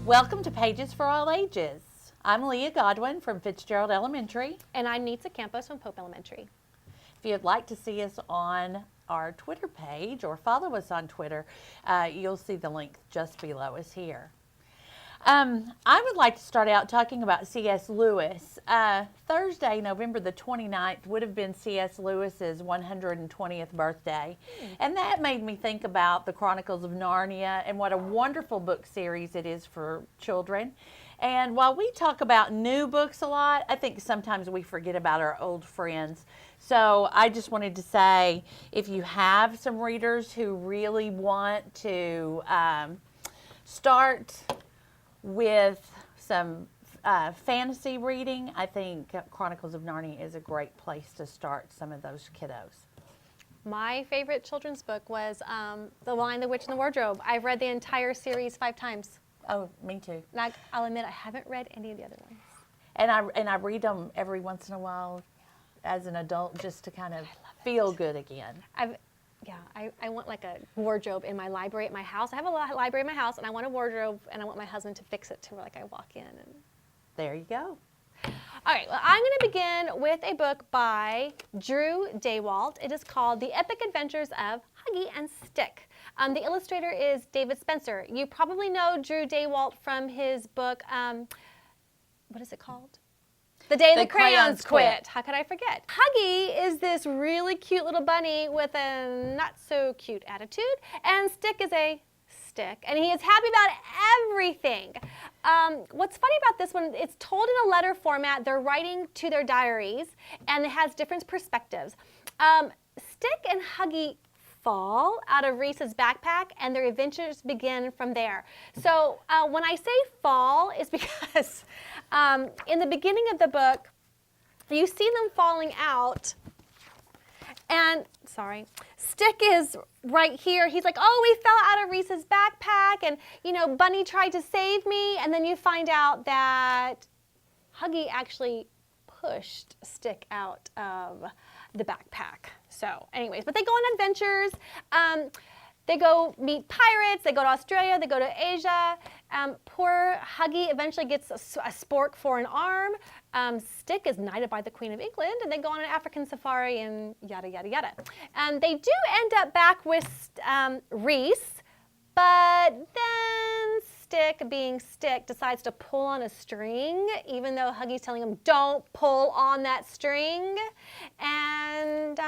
Welcome to Pages for All Ages. I'm Leah Godwin from Fitzgerald Elementary. And I'm Nitza Campos from Pope Elementary. If you'd like to see us on our Twitter page or follow us on Twitter, you'll see the link just below us here. I would like to start out talking about C.S. Lewis. Thursday, November the 29th, would have been C.S. Lewis's 120th birthday. And that made me think about the Chronicles of Narnia and what a wonderful book series it is for children. And while we talk about new books a lot, I think sometimes we forget about our old friends. So I just wanted to say, if you have some readers who really want to start with some fantasy reading, I think Chronicles of Narnia is a great place to start some of those kiddos. My favorite children's book was The Lion, the Witch, and the Wardrobe. I've read the entire series 5 times. Oh, me too. And I'll admit I haven't read any of the other ones. And I read them every once in a while as an adult just to kind of feel good again. I want like a wardrobe in my library at my house. I have a library in my house, and I want a wardrobe, and I want my husband to fix it to where like I walk in. And there you go. All right, well, I'm going to begin with a book by Drew Daywalt. It is called The Epic Adventures of Huggie and Stick. The illustrator is David Spencer. You probably know Drew Daywalt from his book, what is it called? The Day the Crayons Quit. How could I forget? Huggie is this really cute little bunny with a not so cute attitude, and Stick is a stick, and he is happy about everything. What's funny about this one, it's told in a letter format. They're writing to their diaries, and it has different perspectives. Stick and Huggie fall out of Reese's backpack, and their adventures begin from there. So when I say fall, it's because in the beginning of the book, you see them falling out, and, Stick is right here. He's like, oh, we fell out of Reese's backpack, and, Bunny tried to save me, and then you find out that Huggie actually pushed Stick out of the backpack. So anyways, but they go on adventures. They go meet pirates. They go to Australia. They go to Asia. Poor Huggie eventually gets a spork for an arm. Stick is knighted by the Queen of England, and they go on an African safari and yada, yada, yada. They do end up back with Reese, but then Stick, being Stick, decides to pull on a string, even though Huggie's telling him, don't pull on that string. And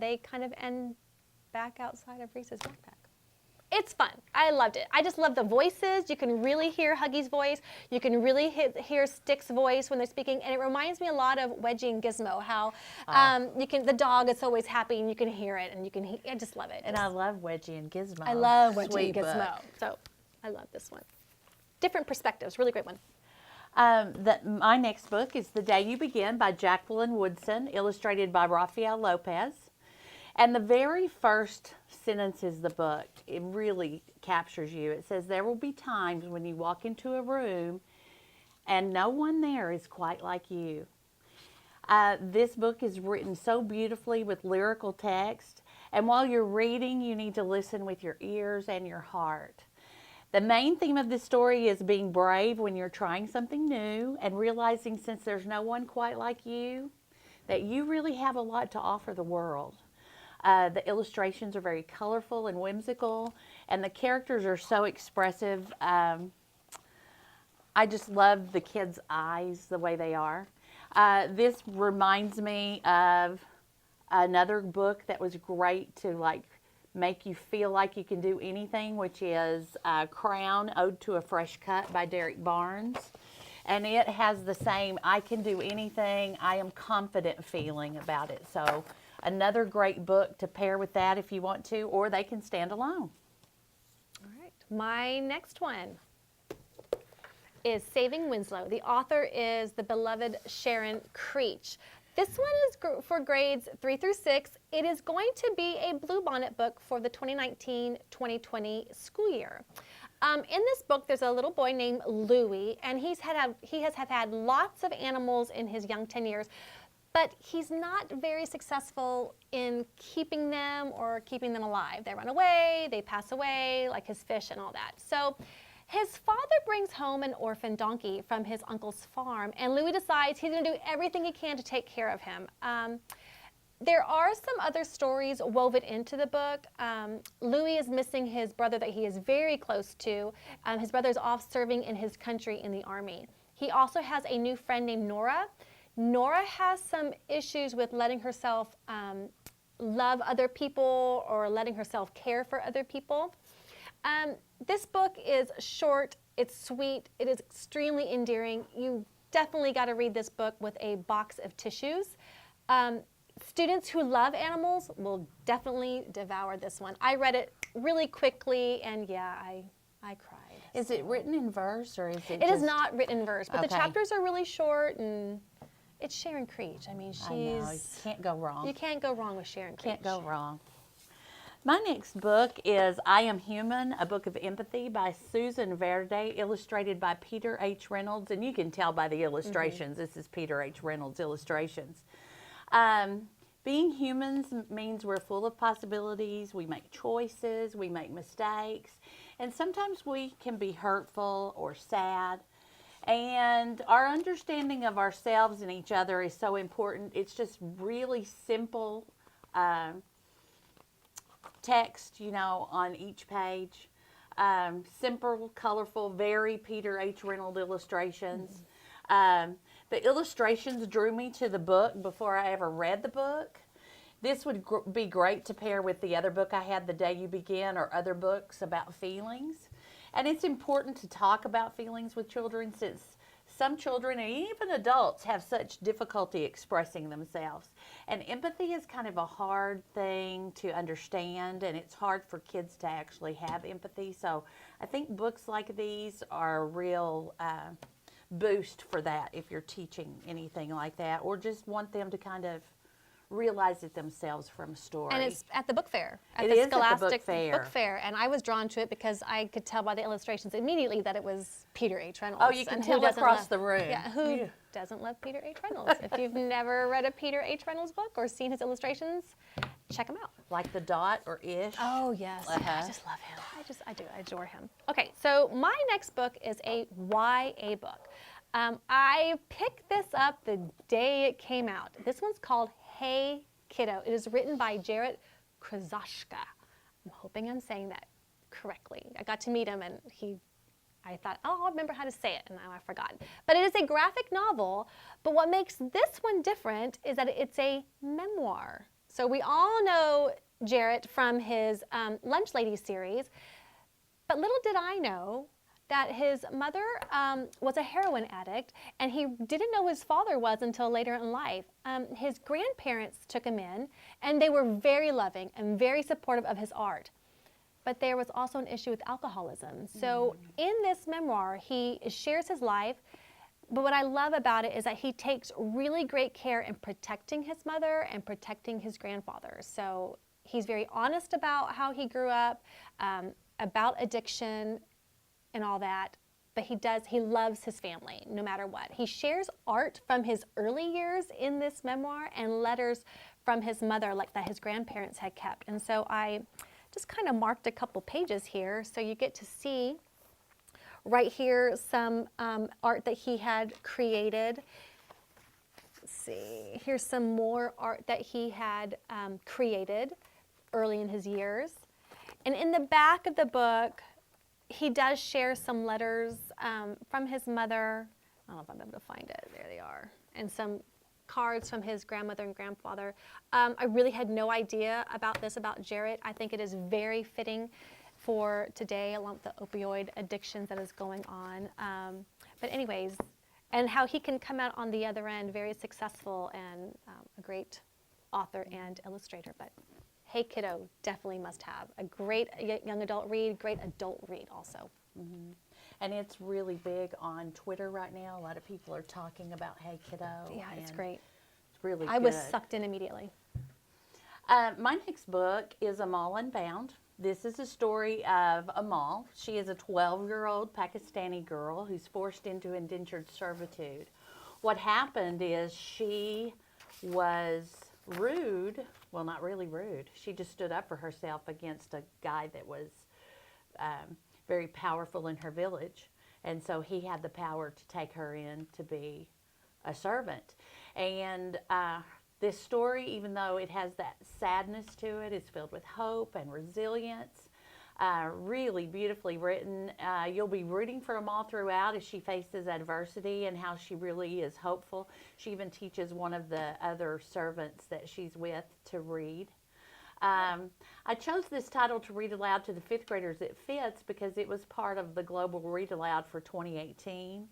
they kind of end back outside of Reese's backpack. It's fun. I loved it. I just love the voices. You can really hear Huggie's voice. You can really hear Stick's voice when they're speaking, and it reminds me a lot of Wedgie and Gizmo. How the dog is always happy, and you can hear it, and I just love it. And I love Wedgie and Gizmo. I love Wedgie and Gizmo. Book. So I love this one. Different perspectives. Really great one. My next book is The Day You Begin by Jacqueline Woodson, illustrated by Rafael Lopez. And the very first sentences of the book, it really captures you. It says, there will be times when you walk into a room and no one there is quite like you. This book is written so beautifully with lyrical text. And while you're reading, you need to listen with your ears and your heart. The main theme of this story is being brave when you're trying something new and realizing, since there's no one quite like you, that you really have a lot to offer the world. The illustrations are very colorful and whimsical, and the characters are so expressive. I just love the kids' eyes, the way they are. This reminds me of another book that was great to make you feel like you can do anything, which is Crown, Ode to a Fresh Cut by Derek Barnes. And it has the same, I can do anything, I am confident feeling about it. So another great book to pair with that if you want to, or they can stand alone. All right. My next one is Saving Winslow. The author is the beloved Sharon Creech. This one is for grades 3 through 6. It is going to be a bluebonnet book for the 2019-2020 school year. In this book, there's a little boy named Louie, and he has had lots of animals in his young 10 years, but he's not very successful in keeping them or keeping them alive. They run away, they pass away, like his fish and all that. So His father brings home an orphan donkey from his uncle's farm, and Louis decides he's going to do everything he can to take care of him. There are some other stories woven into the book. Louis is missing his brother that he is very close to. His brother is off serving in his country in the army. He also has a new friend named Nora. Nora has some issues with letting herself love other people or letting herself care for other people. This book is short, it's sweet, it is extremely endearing. You definitely got to read this book with a box of tissues. Students who love animals will definitely devour this one. I read it really quickly, and yeah, I cried. Is it written in verse, or is it? It is not written in verse, but the Okay. chapters are really short, and it's Sharon Creech. I mean, I know, you can't go wrong. You can't go wrong with Sharon Creech. Can't go wrong. My next book is I Am Human, a book of empathy by Susan Verde, illustrated by Peter H. Reynolds. And you can tell by the illustrations, this is Peter H. Reynolds' illustrations. Being humans means we're full of possibilities. We make choices, we make mistakes, and sometimes we can be hurtful or sad. And our understanding of ourselves and each other is so important. It's just really simple text, you know, on each page. Simple, colorful, very Peter H. Reynolds illustrations. The illustrations drew me to the book before I ever read the book. This would be great to pair with the other book I had, The Day You Begin, or other books about feelings. And it's important to talk about feelings with children, since some children and even adults have such difficulty expressing themselves. And empathy is kind of a hard thing to understand, and it's hard for kids to actually have empathy. So I think books like these are a real boost for that if you're teaching anything like that, or just want them to kind of realize it themselves from a story. And it's at the book fair, at It the is at the Scholastic book fair. And I was drawn to it because I could tell by the illustrations immediately that it was Peter H. Reynolds. Oh, you can And tell who doesn't across love- the room. Yeah, who doesn't love Peter H. Reynolds? If you've never read a Peter H. Reynolds book or seen his illustrations, check them out. Like the Dot or Ish. Oh, yes. Uh-huh. I just love him. I adore him. Okay, so my next book is a YA book. I picked this up the day it came out. This one's called Hey Kiddo. It is written by Jarrett Krosoczka. I'm hoping I'm saying that correctly. I got to meet him, and I thought, oh, I'll remember how to say it, and now I forgot. But it is a graphic novel, but what makes this one different is that it's a memoir. So we all know Jarrett from his Lunch Lady series, but little did I know that his mother was a heroin addict, and he didn't know his father was until later in life. His grandparents took him in, and they were very loving and very supportive of his art. But there was also an issue with alcoholism. So in this memoir, he shares his life, but what I love about it is that he takes really great care in protecting his mother and protecting his grandfather. So he's very honest about how he grew up, about addiction, and all that, but he loves his family no matter what. He shares art from his early years in this memoir and letters from his mother, like that his grandparents had kept. And so I just kind of marked a couple pages here so you get to see right here some art that he had created. Let's see, here's some more art that he had created early in his years. And in the back of the book, he does share some letters from his mother. I don't know if I'm able to find it. There they are. And some cards from his grandmother and grandfather. I really had no idea about this, about Jarrett. I think it is very fitting for today, along with the opioid addictions that is going on. But anyways, and how he can come out on the other end very successful and a great author and illustrator. But Hey Kiddo definitely must have. A great young adult read, great adult read also. Mm-hmm. And it's really big on Twitter right now. A lot of people are talking about Hey Kiddo. Yeah, it's great. It's really good. I was sucked in immediately. My next book is Mall Unbound. This is a story of Amal. She is a 12-year-old Pakistani girl who's forced into indentured servitude. What happened is she was rude. Well, not really rude. She just stood up for herself against a guy that was very powerful in her village. And so he had the power to take her in to be a servant. And this story, even though it has that sadness to it, is filled with hope and resilience. Really beautifully written. You'll be rooting for Amal throughout as she faces adversity and how she really is hopeful. She even teaches one of the other servants that she's with to read. I chose this title to read aloud to the 5th graders. It fits because it was part of the Global Read Aloud for 2018.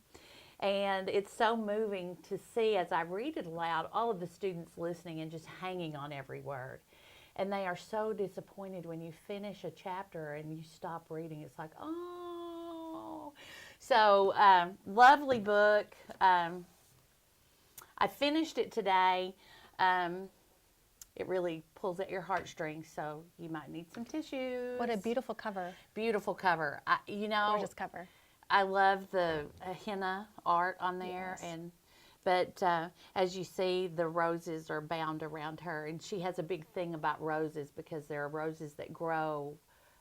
And it's so moving to see as I read it aloud, all of the students listening and just hanging on every word. And they are so disappointed when you finish a chapter and you stop reading. It's like, oh. So, lovely book. I finished it today. It really pulls at your heartstrings, so you might need some tissues. What a beautiful cover. Beautiful cover. Gorgeous cover. I love the henna art on there, Yes. but as you see, the roses are bound around her, and she has a big thing about roses because there are roses that grow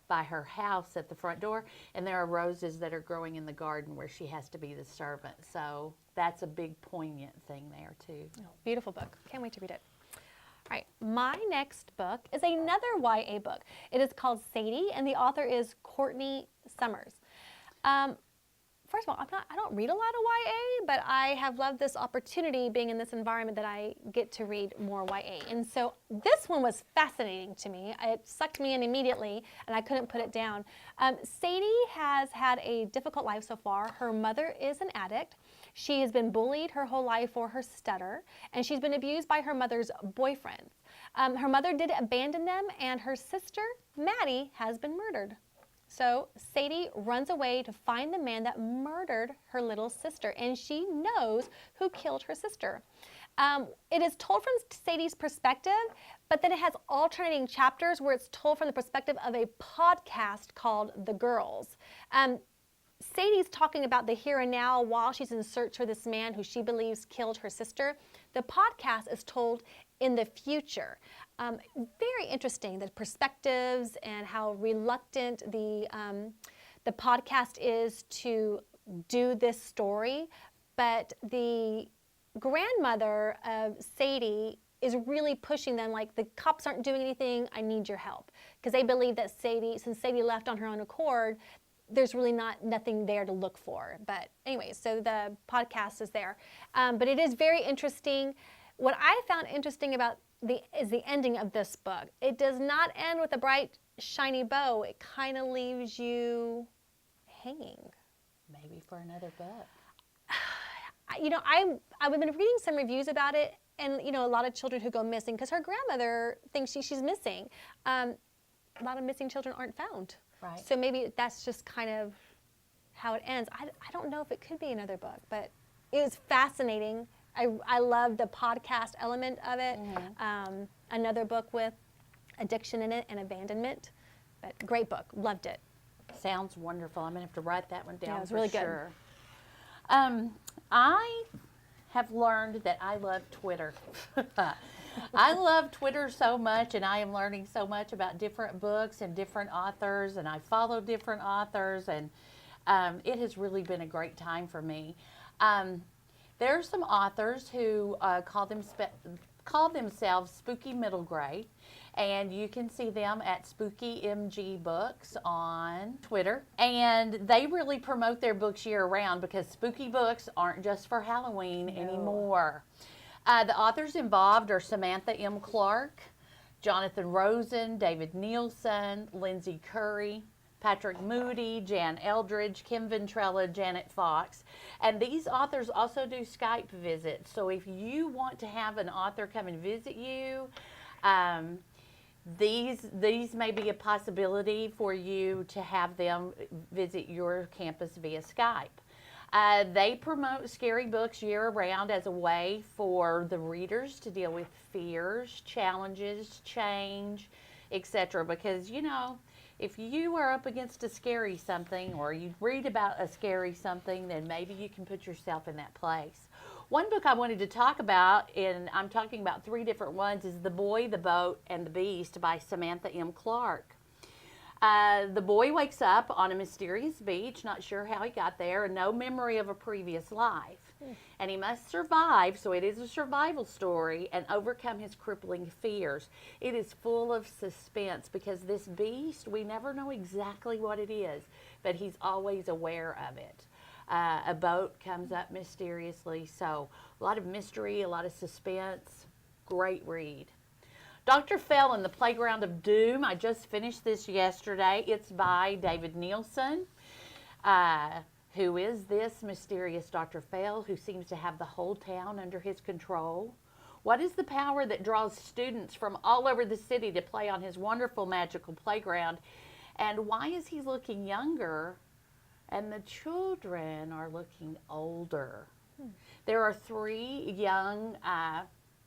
by her house at the front door, and there are roses that are growing in the garden where she has to be the servant. So that's a big poignant thing there too. Oh, beautiful book. Can't wait to read it. All right, my next book is another YA book. It is called Sadie, and the author is Courtney Summers. First of all, I don't read a lot of YA, but I have loved this opportunity being in this environment that I get to read more YA. And so this one was fascinating to me. It sucked me in immediately, and I couldn't put it down. Sadie has had a difficult life so far. Her mother is an addict. She has been bullied her whole life for her stutter, and she's been abused by her mother's boyfriend. Her mother did abandon them, and her sister, Maddie, has been murdered. So Sadie runs away to find the man that murdered her little sister, and she knows who killed her sister. It is told from Sadie's perspective, but then it has alternating chapters where it's told from the perspective of a podcast called The Girls. Sadie's talking about the here and now while she's in search for this man who she believes killed her sister. The podcast is told in the future. Very interesting, the perspectives and how reluctant the podcast is to do this story. But the grandmother of Sadie is really pushing them, like, the cops aren't doing anything, I need your help. Because they believe that Sadie, since Sadie left on her own accord, there's really nothing there to look for. But anyway, so the podcast is there. But it is very interesting. What I found interesting about is the ending of this book. It does not end with a bright, shiny bow. It kind of leaves you hanging. Maybe for another book. I've been reading some reviews about it, and a lot of children who go missing because her grandmother thinks she's missing. A lot of missing children aren't found. Right. So maybe that's just kind of how it ends. I don't know if it could be another book, but it was fascinating. I love the podcast element of it. Mm-hmm. Another book with addiction in it and abandonment. But great book. Loved it. Sounds wonderful. I'm going to have to write that one down. Yeah, it was really sure. Good. I have learned that I love Twitter. I love Twitter so much, and I am learning so much about different books and different authors, and I follow different authors, and it has really been a great time for me. There are some authors who call themselves Spooky Middle Grade, and you can see them at Spooky MG Books on Twitter. And they really promote their books year-round because spooky books aren't just for Halloween anymore. The authors involved are Samantha M. Clark, Jonathan Rosen, David Neilsen, Lindsay Curry, Patrick Moody, Jan Eldridge, Kim Ventrella, Janet Fox. And these authors also do Skype visits. So if you want to have an author come and visit you, these may be a possibility for you to have them visit your campus via Skype. They promote scary books year-round as a way for the readers to deal with fears, challenges, change, etc. Because, if you are up against a scary something or you read about a scary something, then maybe you can put yourself in that place. One book I wanted to talk about, and I'm talking about 3 different ones, is The Boy, the Boat, and the Beast by Samantha M. Clark. The boy wakes up on a mysterious beach, not sure how he got there, and no memory of a previous life. And he must survive, so it is a survival story, and overcome his crippling fears. It is full of suspense because this beast, we never know exactly what it is, but he's always aware of it. A boat comes up mysteriously, so a lot of mystery, a lot of suspense. Great read. Dr. Fell in the Playground of Doom. I just finished this yesterday. It's by David Neilsen. Who is this mysterious Dr. Fell who seems to have the whole town under his control? What is the power that draws students from all over the city to play on his wonderful magical playground? And why is he looking younger and the children are looking older? There are 3 young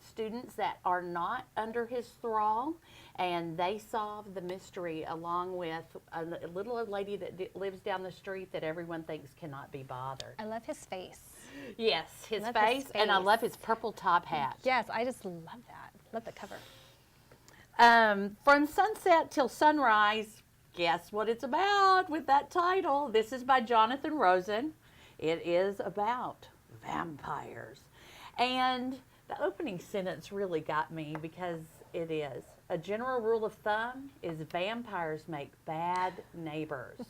students that are not under his thrall, and they solve the mystery along with a little old lady that lives down the street that everyone thinks cannot be bothered. I love his face. Yes, his face, and I love his purple top hat. Yes, I just love that. Love the cover. From sunset till sunrise, guess what it's about with that title? This is by Jonathan Rosen. It is about vampires. And the opening sentence really got me because it is. A general rule of thumb is vampires make bad neighbors.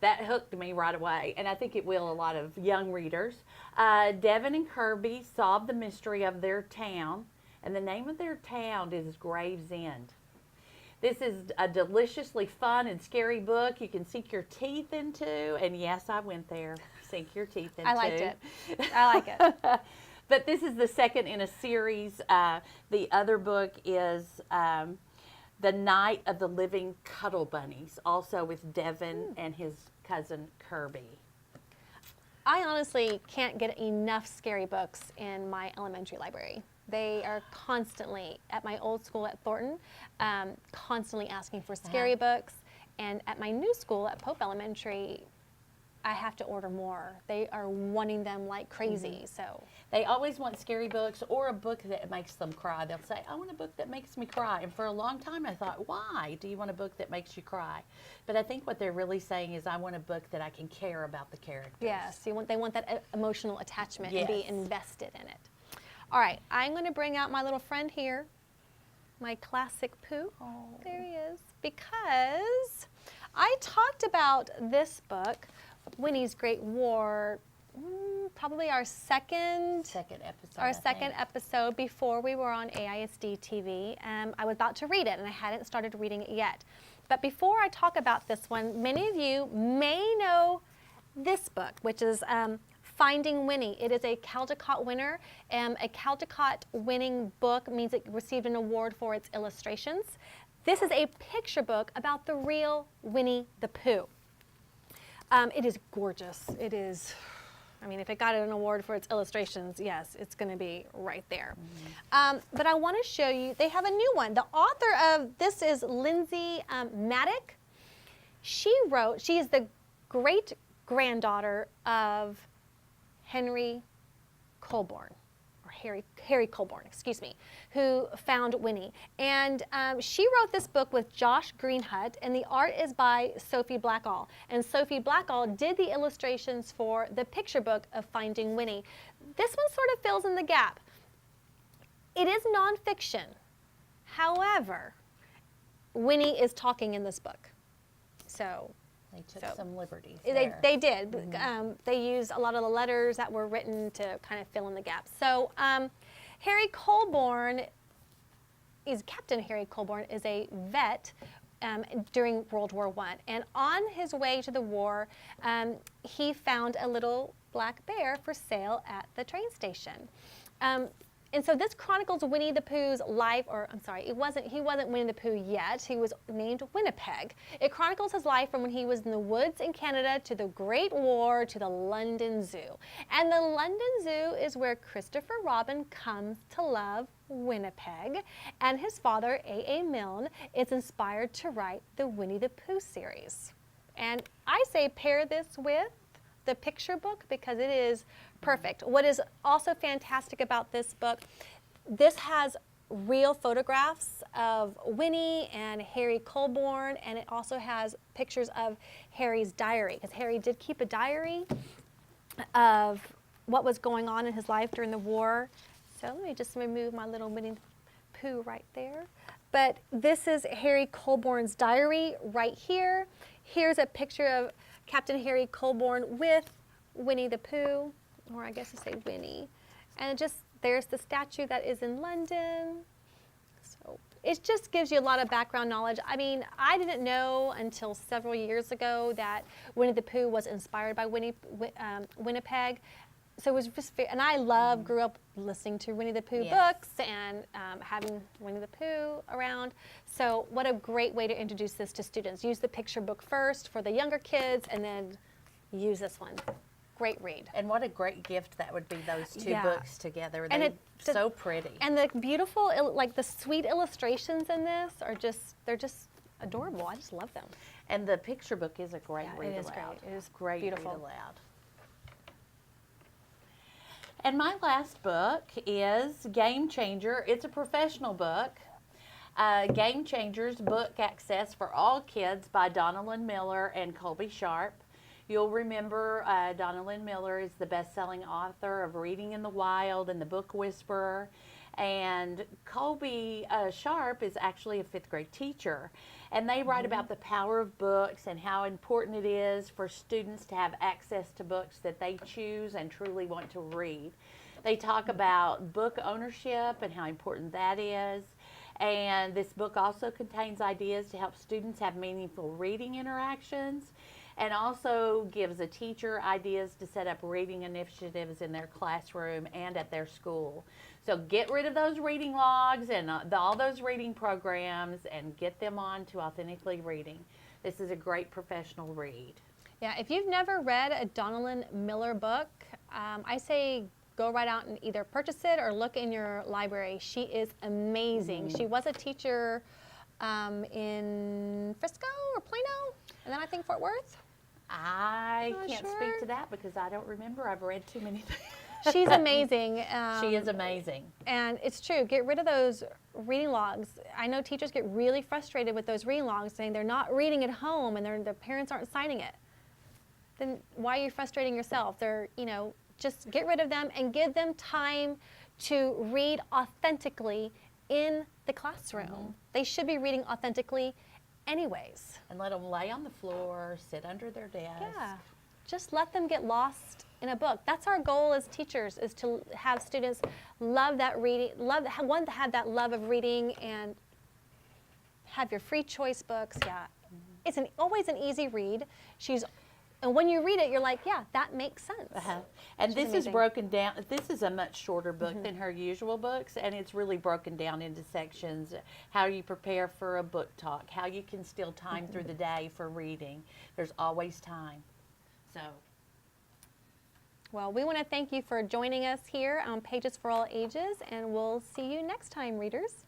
That hooked me right away, and I think it will a lot of young readers. Devin and Kirby solve the mystery of their town, and the name of their town is Gravesend. This is a deliciously fun and scary book you can sink your teeth into, and yes, I went there. Sink your teeth into. I liked it. I like it. But this is the second in a series. The other book is The Night of the Living Cuddle Bunnies, also with Devin and his cousin Kirby. I honestly can't get enough scary books in my elementary library. They are constantly, at my old school at Thornton, constantly asking for scary books. And at my new school at Pope Elementary, I have to order more. They are wanting them like crazy. So they always want scary books or a book that makes them cry. They'll say, I want a book that makes me cry. And for a long time I thought, why do you want a book that makes you cry? But I think what they're really saying is I want a book that I can care about the characters. Yes, they want that emotional attachment and be invested in it. All right, I'm going to bring out my little friend here, my classic Pooh. Oh. There he is. Because I talked about this book, Winnie's Great War, probably our second episode before we were on AISD TV. I was about to read it, and I hadn't started reading it yet. But before I talk about this one, many of you may know this book, which is Finding Winnie. It is a Caldecott winner. A Caldecott winning book means it received an award for its illustrations. This is a picture book about the real Winnie the Pooh. It is gorgeous. It is, I mean, if it got an award for its illustrations, yes, it's going to be right there. But I want to show you, they have a new one. The author of this is Lindsay Mattick. She is the great-granddaughter of Henry Colburn, or Harry Colburn, excuse me, who found Winnie. And she wrote this book with Josh Greenhut, and the art is by Sophie Blackall. And Sophie Blackall did the illustrations for the picture book of Finding Winnie. This one sort of fills in the gap. It is nonfiction. However, Winnie is talking in this book. So they took some liberties. They did. Mm-hmm. They used a lot of the letters that were written to kind of fill in the gaps. So Harry Colburn Captain Harry Colburn is a vet during World War I. And on his way to the war, he found a little black bear for sale at the train station. And so this chronicles Winnie the Pooh's life, or I'm sorry, he wasn't Winnie the Pooh yet. He was named Winnipeg. It chronicles his life from when he was in the woods in Canada to the Great War to the London Zoo. And the London Zoo is where Christopher Robin comes to love Winnipeg. And his father, A.A. Milne, is inspired to write the Winnie the Pooh series. And I say pair this with the picture book because it is perfect. What is also fantastic about this book, this has real photographs of Winnie and Harry Colborn, and it also has pictures of Harry's diary, because Harry did keep a diary of what was going on in his life during the war. So let me just remove my little Winnie the Pooh right there. But this is Harry Colborn's diary right here. Here's a picture of Captain Harry Colborn with Winnie the Pooh, or I guess to say Winnie. And just there's the statue that is in London. So it just gives you a lot of background knowledge. I mean, I didn't know until several years ago that Winnie the Pooh was inspired by Winnipeg. So it was just, and I grew up listening to Winnie the Pooh books and having Winnie the Pooh around. So what a great way to introduce this to students. Use the picture book first for the younger kids, and then use this one. Great read. And what a great gift that would be, those two books together. And They're so pretty. And the beautiful, like the sweet illustrations in this are just, they're just adorable. I just love them. And the picture book is a great read it is aloud. great. It is great beautiful. read aloud. And my last book is Game Changer. It's a professional book. Game Changers, Book Access for All Kids by Donalyn Miller and Colby Sharp. You'll remember Donalyn Miller is the best-selling author of Reading in the Wild and The Book Whisperer. And Colby Sharp is actually a fifth-grade teacher. And they write about the power of books and how important it is for students to have access to books that they choose and truly want to read. They talk about book ownership and how important that is. And this book also contains ideas to help students have meaningful reading interactions, and also gives a teacher ideas to set up reading initiatives in their classroom and at their school. So get rid of those reading logs and all those reading programs and get them on to Authentically Reading. This is a great professional read. Yeah, if you've never read a Donalyn Miller book, I say go right out and either purchase it or look in your library. She is amazing. She was a teacher in Frisco or Plano, and then I think Fort Worth. I Not can't sure. speak to that because I don't remember. I've read too many things. She's amazing. She is amazing. And it's true. Get rid of those reading logs. I know teachers get really frustrated with those reading logs, saying they're not reading at home and their parents aren't signing it. Then why are you frustrating yourself? Just get rid of them and give them time to read authentically in the classroom. They should be reading authentically anyways. And let them lay on the floor, sit under their desk. Yeah. Just let them get lost in a book. That's our goal as teachers, is to have students love that reading, to have that love of reading, and have your free choice books. Yeah. It's always an easy read. And when you read it, you're like, yeah, that makes sense. And this is amazing. broken down. This is a much shorter book than her usual books, and it's really broken down into sections. How you prepare for a book talk, how you can steal time through the day for reading. There's always time. So, well, we want to thank you for joining us here on Pages for All Ages, and we'll see you next time, readers.